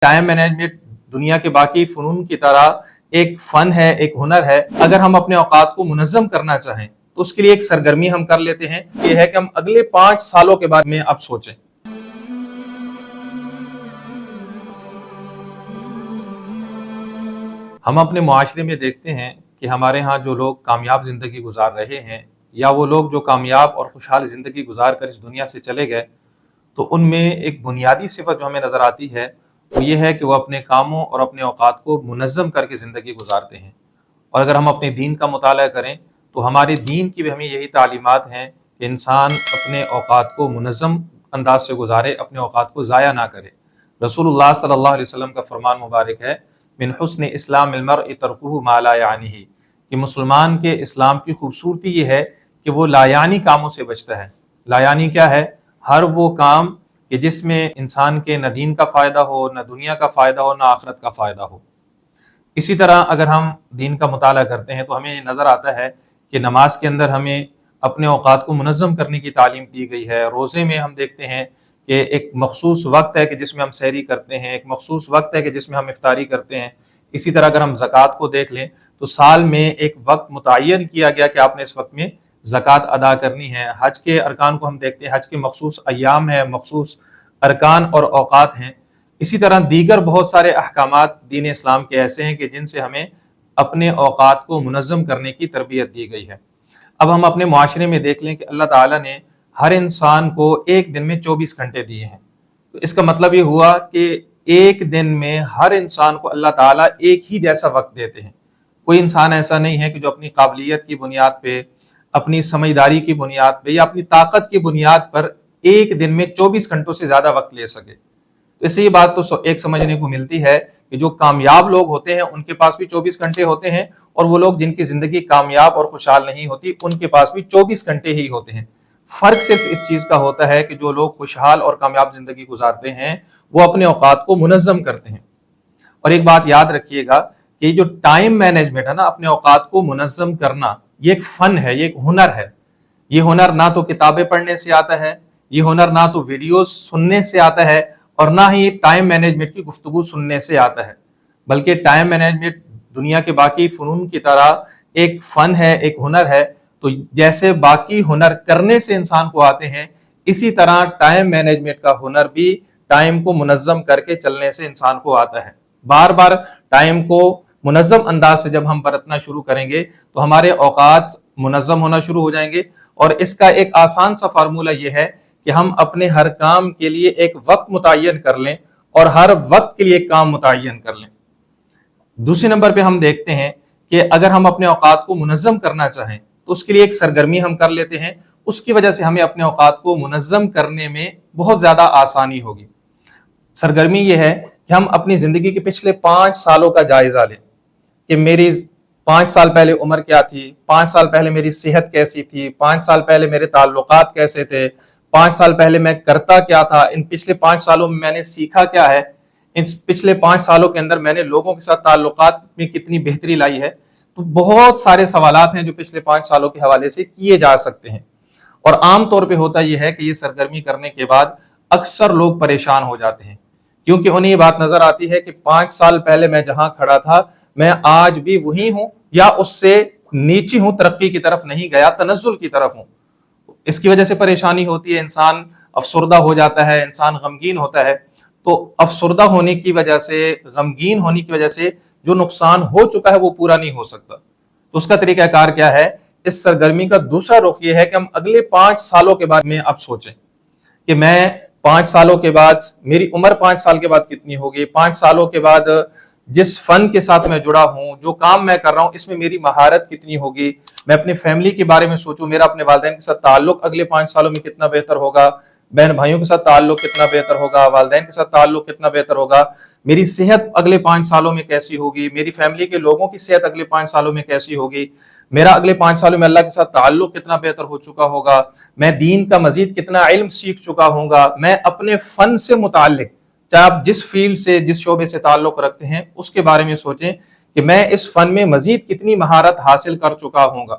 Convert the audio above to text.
Time management دنیا کے باقی فنون کی طرح ایک فن ہے، ایک ہنر ہے۔ اگر ہم اپنے اوقات کو منظم کرنا چاہیں تو اس کے لیے ایک سرگرمی ہم کر لیتے ہیں، یہ ہے کہ ہم اگلے 5 سالوں کے بارے میں اب سوچیں۔ ہم اپنے معاشرے میں دیکھتے ہیں کہ ہمارے ہاں جو لوگ کامیاب زندگی گزار رہے ہیں یا وہ لوگ جو کامیاب اور خوشحال زندگی گزار کر اس دنیا سے چلے گئے، تو ان میں ایک بنیادی صفت جو ہمیں نظر آتی ہے وہ یہ ہے کہ وہ اپنے کاموں اور اپنے اوقات کو منظم کر کے زندگی گزارتے ہیں۔ اور اگر ہم اپنے دین کا مطالعہ کریں تو ہمارے دین کی بھی ہمیں یہی تعلیمات ہیں کہ انسان اپنے اوقات کو منظم انداز سے گزارے، اپنے اوقات کو ضائع نہ کرے۔ رسول اللہ صلی اللہ علیہ وسلم کا فرمان مبارک ہے، من حسن اسلام المرء ترکہ ما لا یعنیہ، کہ مسلمان کے اسلام کی خوبصورتی یہ ہے کہ وہ لا یعنی کاموں سے بچتا ہے۔ لا یعنی کیا ہے؟ ہر وہ کام کہ جس میں انسان کے نہ دین کا فائدہ ہو، نہ دنیا کا فائدہ ہو، نہ آخرت کا فائدہ ہو۔ اسی طرح اگر ہم دین کا مطالعہ کرتے ہیں تو ہمیں یہ نظر آتا ہے کہ نماز کے اندر ہمیں اپنے اوقات کو منظم کرنے کی تعلیم دی گئی ہے۔ روزے میں ہم دیکھتے ہیں کہ ایک مخصوص وقت ہے کہ جس میں ہم سحری کرتے ہیں، ایک مخصوص وقت ہے کہ جس میں ہم افطاری کرتے ہیں۔ اسی طرح اگر ہم زکوٰۃ کو دیکھ لیں تو سال میں ایک وقت متعین کیا گیا کہ آپ نے اس وقت میں زکوٰۃ ادا کرنی ہے۔ حج کے ارکان کو ہم دیکھتے ہیں، حج کے مخصوص ایام ہیں، مخصوص ارکان اور اوقات ہیں۔ اسی طرح دیگر بہت سارے احکامات دین اسلام کے ایسے ہیں کہ جن سے ہمیں اپنے اوقات کو منظم کرنے کی تربیت دی گئی ہے۔ اب ہم اپنے معاشرے میں دیکھ لیں کہ اللہ تعالیٰ نے ہر انسان کو ایک دن میں 24 گھنٹے دیے ہیں، تو اس کا مطلب یہ ہوا کہ ایک دن میں ہر انسان کو اللہ تعالیٰ ایک ہی جیسا وقت دیتے ہیں۔ کوئی انسان ایسا نہیں ہے کہ جو اپنی قابلیت کی بنیاد پہ، اپنی سمجھداری کی بنیاد پہ یا اپنی طاقت کی بنیاد پر ایک دن میں 24 گھنٹوں سے زیادہ وقت لے سکے۔ اس سے یہ بات تو ایک سمجھنے کو ملتی ہے کہ جو کامیاب لوگ ہوتے ہیں ان کے پاس بھی 24 گھنٹے ہوتے ہیں، اور وہ لوگ جن کی زندگی کامیاب اور خوشحال نہیں ہوتی ان کے پاس بھی 24 گھنٹے ہی ہوتے ہیں۔ فرق صرف اس چیز کا ہوتا ہے کہ جو لوگ خوشحال اور کامیاب زندگی گزارتے ہیں وہ اپنے اوقات کو منظم کرتے ہیں۔ اور ایک بات یاد رکھیے گا کہ جو ٹائم مینجمنٹ ہے نا، اپنے اوقات کو منظم کرنا، یہ ایک فن ہے، یہ ایک ہنر ہے۔ یہ ہنر نہ تو کتابیں پڑھنے سے آتا ہے، یہ ہنر نہ تو ویڈیوز سننے سے آتا ہے، اور نہ ہی ٹائم مینجمنٹ کی گفتگو سننے سے آتا ہے، بلکہ ٹائم مینجمنٹ دنیا کے باقی فنون کی طرح ایک فن ہے، ایک ہنر ہے۔ تو جیسے باقی ہنر کرنے سے انسان کو آتے ہیں، اسی طرح ٹائم مینجمنٹ کا ہنر بھی ٹائم کو منظم کر کے چلنے سے انسان کو آتا ہے۔ بار بار ٹائم کو منظم انداز سے جب ہم برتنا شروع کریں گے تو ہمارے اوقات منظم ہونا شروع ہو جائیں گے۔ اور اس کا ایک آسان سا فارمولہ یہ ہے کہ ہم اپنے ہر کام کے لیے ایک وقت متعین کر لیں اور ہر وقت کے لیے ایک کام متعین کر لیں۔ دوسرے نمبر پہ ہم دیکھتے ہیں کہ اگر ہم اپنے اوقات کو منظم کرنا چاہیں تو اس کے لیے ایک سرگرمی ہم کر لیتے ہیں، اس کی وجہ سے ہمیں اپنے اوقات کو منظم کرنے میں بہت زیادہ آسانی ہوگی۔ سرگرمی یہ ہے کہ ہم اپنی زندگی کے پچھلے 5 سالوں کا جائزہ لیں کہ میری 5 سال پہلے عمر کیا تھی، 5 سال پہلے میری صحت کیسی تھی، 5 سال پہلے میرے تعلقات کیسے تھے، 5 سال پہلے میں کرتا کیا تھا، ان پچھلے 5 سالوں میں نے سیکھا کیا ہے، ان پچھلے 5 سالوں کے اندر میں نے لوگوں کے ساتھ تعلقات میں کتنی بہتری لائی ہے۔ تو بہت سارے سوالات ہیں جو پچھلے 5 سالوں کے حوالے سے کیے جا سکتے ہیں۔ اور عام طور پہ ہوتا یہ ہے کہ یہ سرگرمی کرنے کے بعد اکثر لوگ پریشان ہو جاتے ہیں، کیونکہ انہیں یہ بات نظر آتی ہے کہ 5 سال پہلے میں جہاں کھڑا تھا میں آج بھی وہی ہوں یا اس سے نیچے ہوں، ترقی کی طرف نہیں گیا، تنزل کی طرف ہوں۔ اس کی وجہ سے پریشانی ہوتی ہے، انسان افسردہ ہو جاتا ہے، انسان غمگین ہوتا ہے۔ تو افسردہ ہونے کی وجہ سے، غمگین ہونے کی وجہ سے جو نقصان ہو چکا ہے وہ پورا نہیں ہو سکتا۔ تو اس کا طریقہ کار کیا ہے؟ اس سرگرمی کا دوسرا رخ یہ ہے کہ ہم اگلے 5 سالوں کے بعد میں اب سوچیں کہ میں 5 سالوں کے بعد، میری عمر 5 سال کے بعد کتنی ہوگی، 5 سالوں کے بعد جس فن کے ساتھ میں جڑا ہوں، جو کام میں کر رہا ہوں، اس میں میری مہارت کتنی ہوگی۔ میں اپنی فیملی کے بارے میں سوچوں، میرا اپنے والدین کے ساتھ تعلق اگلے 5 سالوں میں کتنا بہتر ہوگا، بہن بھائیوں کے ساتھ تعلق کتنا بہتر ہوگا، والدین کے ساتھ تعلق کتنا بہتر ہوگا، میری صحت اگلے 5 سالوں میں کیسی ہوگی، میری فیملی کے لوگوں کی صحت اگلے 5 سالوں میں کیسی ہوگی، میرا اگلے 5 سالوں میں اللہ کے ساتھ تعلق کتنا بہتر ہو چکا ہوگا، میں دین کا مزید کتنا علم سیکھ چکا ہوں گا، میں اپنے فن سے متعلق، چاہے آپ جس فیلڈ سے، جس شعبے سے تعلق رکھتے ہیں، اس کے بارے میں سوچیں کہ میں اس فن میں مزید کتنی مہارت حاصل کر چکا ہوں گا۔